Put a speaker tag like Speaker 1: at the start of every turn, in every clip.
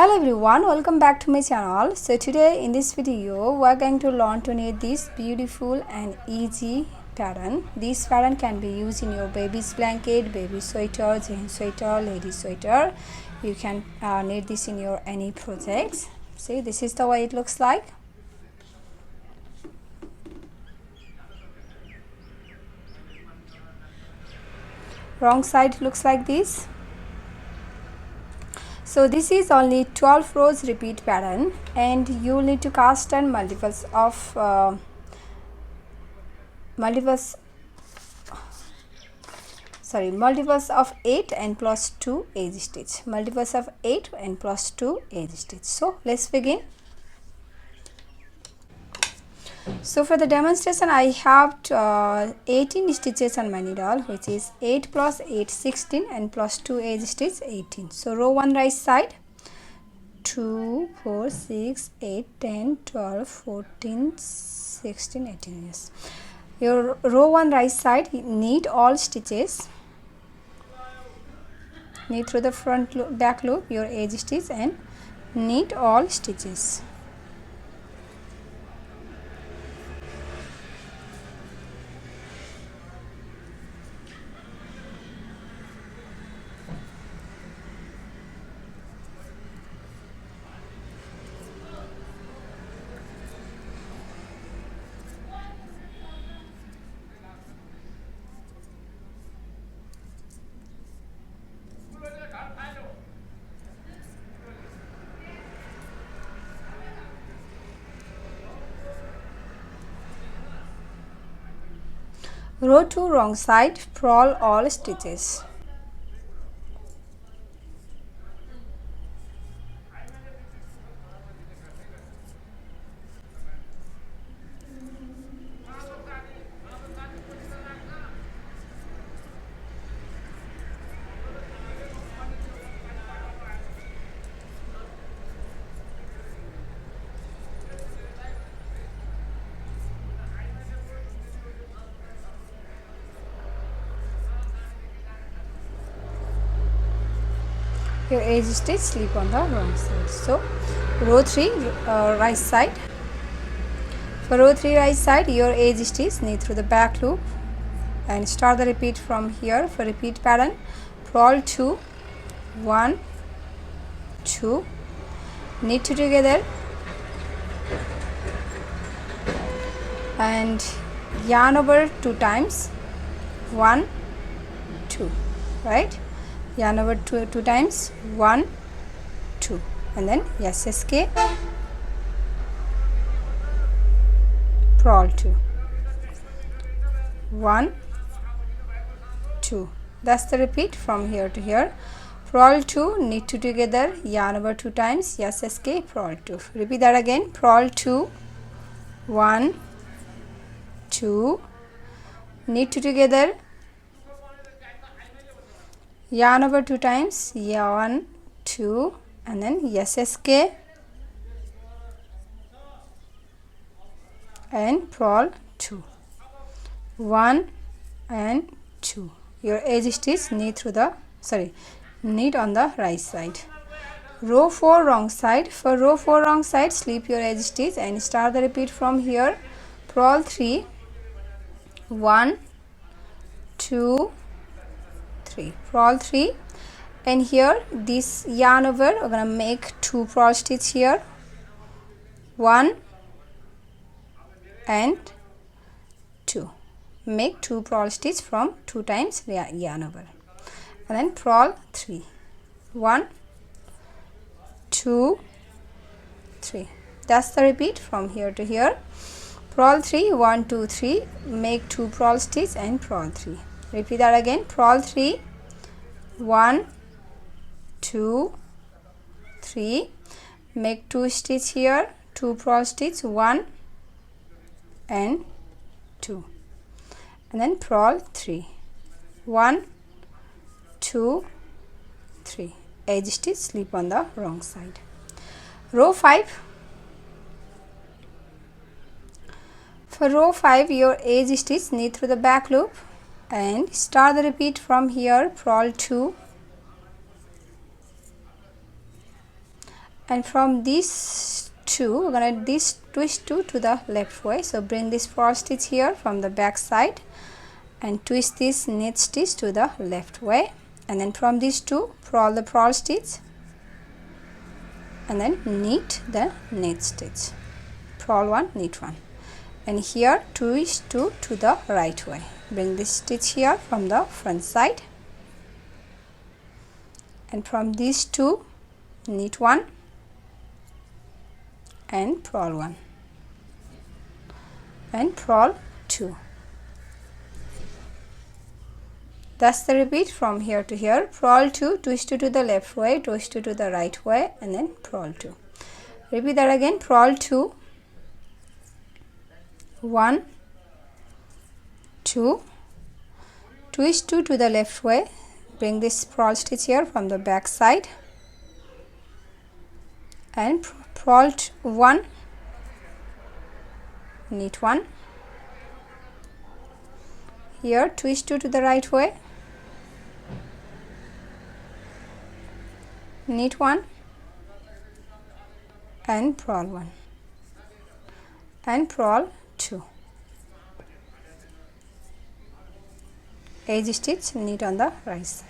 Speaker 1: Hello everyone, welcome back to my channel. So today in this video we are going to learn to knit this beautiful and easy pattern. This pattern can be used in your baby's blanket, baby sweater, jeans sweater, lady sweater. You can knit this in your any projects. See, this is the way it looks like. Wrong side looks like this. So this is only 12 rows repeat pattern, and you need to cast on multiples of 8 and plus 2 edge stitch. Multiples of 8 and plus 2 edge stitch. So let's begin. So for the demonstration I have 18 stitches on my needle, which is 8 plus 8 16 and plus 2 edge stitch 18. So row 1 right side 2 4 6 8 10 12 14 16 18. Yes, your row 1 right side, knit all stitches, knit through the front loop, back loop your edge stitch and knit all stitches. Row 2 wrong side, purl all stitches. Your edge stitch slip on the wrong side. So row 3 right side. For row 3 right side, your edge stitch knit through the back loop and start the repeat from here. For repeat pattern, purl 2 1 2, knit 2 together and yarn over 2 times 1 2, right? Yarn over two times 1 2 and then SSK, purl 2 1 2. That's the repeat from here to here. Purl 2, knit 2 together, yarn over 2 times, SSK, purl 2. Repeat that again. Purl 2 1 2, knit 2 together, yarn over 2 times, 1 2 and then SSK and purl 2 1 and 2. Your edge stitch knit through the knit on the right side. Row 4 wrong side. For row 4 wrong side, slip your edge stitch and start the repeat from here. Purl 3 1 2 3, purl 3, and here this yarn over, we're gonna make 2 purl stitch here, 1 and 2. Make 2 purl stitch from 2 times yarn over and then purl 3 1 2 3. That's the repeat from here to here. Purl 3 1 2 3, make 2 purl stitch and purl 3. Repeat that again. Purl 3 1 2 3, make 2 stitch here, 2 purl stitch 1 and 2 and then purl 3 1 2 3, edge stitch slip on the wrong side. Row 5. For row 5, your edge stitch knit through the back loop and start the repeat from here. Purl 2 and from these two we're going to twist two to the left way. So bring this purl stitch here from the back side and twist this knit stitch to the left way, and then from these two purl the purl stitch and then knit the knit stitch, purl one, knit one, and here twist two to the right way. Bring this stitch here from the front side, and from these two knit one and purl one and purl two. That's the repeat from here to here. Purl 2, twist 2 to the left way, twist 2 to the right way, and then purl 2. Repeat that again. Purl 2, 1, 2, twist 2 to the left way, bring this purl stitch here from the back side, and purl 1, knit 1, here twist 2 to the right way, knit 1 and purl 1 and purl 2. Edge stitch, knit on the right side.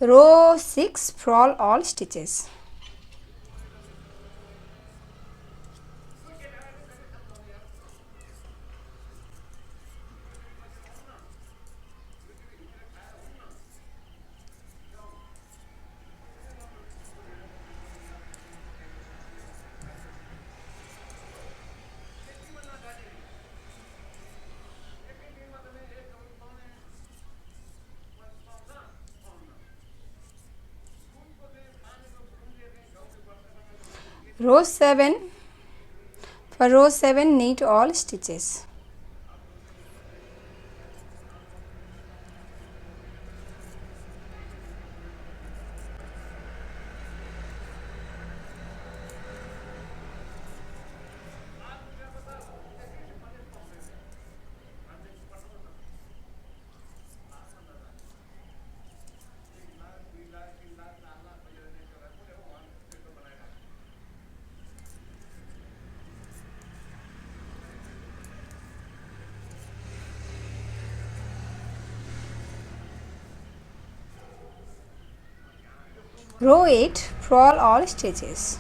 Speaker 1: Row 6, purl all stitches. Row 7, for row 7 knit all stitches. Row 8, purl all stitches.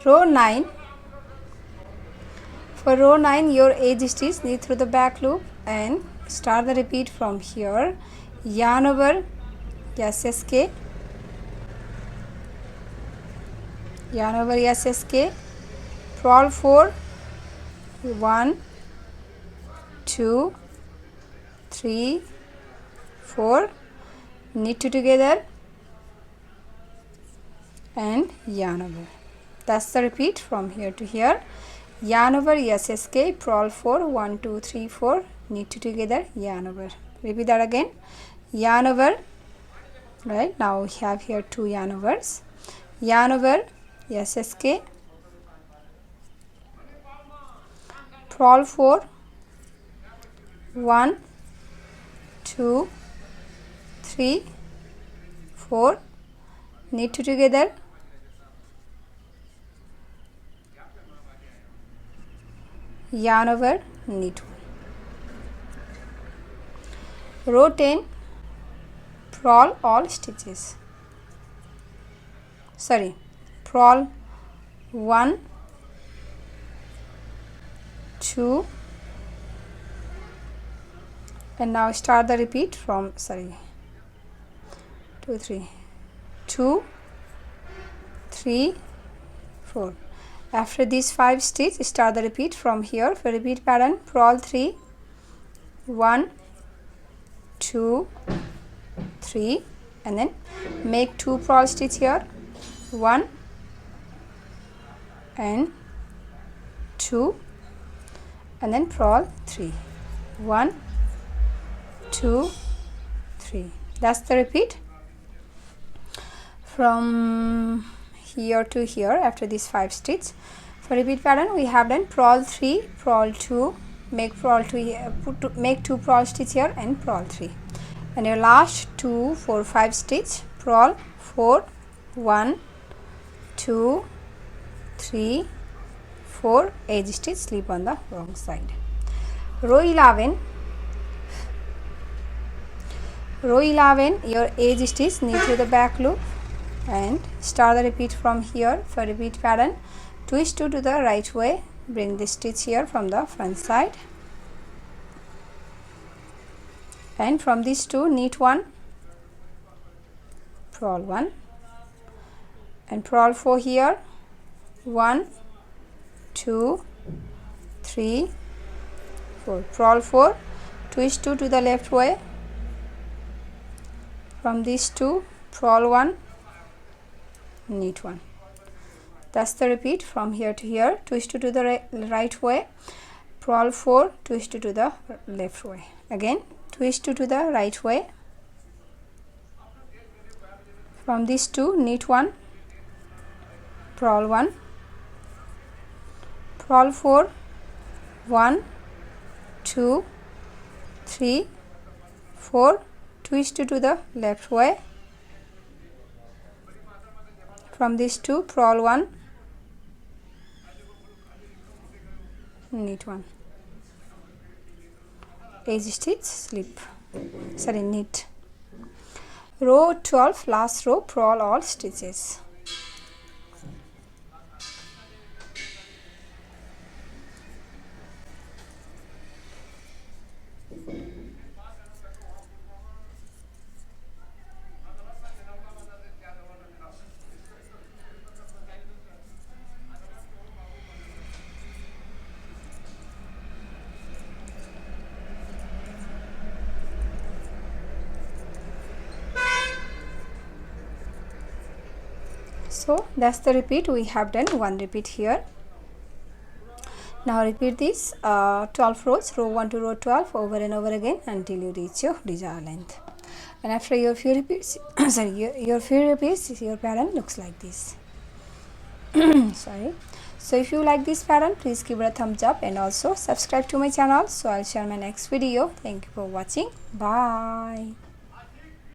Speaker 1: Row 9, for row 9 your edge stitch, knit through the back loop and start the repeat from here. Yarn over SSK, yarn over SSK, purl 4, 1, 2, 3, 4, knit 2 together and yarn over. That's the repeat from here to here. Yarn over SSK, purl 4, 1, 2, 3, 4, knit 2 together, yarn over. Repeat that again. Yarn over, right, now we have here 2 yarn overs. Yarn over SSK, purl 4, 1, 2, 3, 4, knit 2 together, yarn over, knit 1. Row 10, purl all stitches. Purl 1, 2, and now start the repeat from 2, 3, 2, 3, 4. After these 5 stitches, start the repeat from here. For repeat pattern, purl 3, 1, 2, 3, and then make 2 purl stitch here, 1 and 2, and then purl 3, 1, 2, 3. That's the repeat from here to here after these 5 stitch. For repeat pattern we have done purl 3, purl 2, make purl 2 here, make 2 purl stitch here and purl 3, and your last 2, 4, 5 stitch purl 4, 1, 2, 3, 4, edge stitch, slip on the wrong side. Row 11, your edge stitch knit through the back loop and start the repeat from here. For repeat pattern, twist 2 to the right way, bring the stitch here from the front side, and from these 2 knit 1, purl 1 and purl 4 here, 1, 2, 3, 4, purl 4, twist 2 to the left way, from these 2 purl 1, knit 1. That's the repeat from here to here. Twist 2 to the right way, purl 4, twist 2 to the left way, again twist 2 to the right way, from these 2 knit 1, purl 1, purl 4, 1, 2, 3, 4, twist 2 to the left way, from these 2 purl 1, knit 1, edge stitch, slip, sorry, knit. Row 12, last row, purl all stitches. So that's the repeat. We have done 1 repeat here. Now repeat this 12 rows, row 1 to row 12, over and over again until you reach your desired length. And after your few repeats, your few repeats, your pattern looks like this. Sorry. So if you like this pattern, please give it a thumbs up and also subscribe to my channel. So I'll share my next video. Thank you for watching. Bye.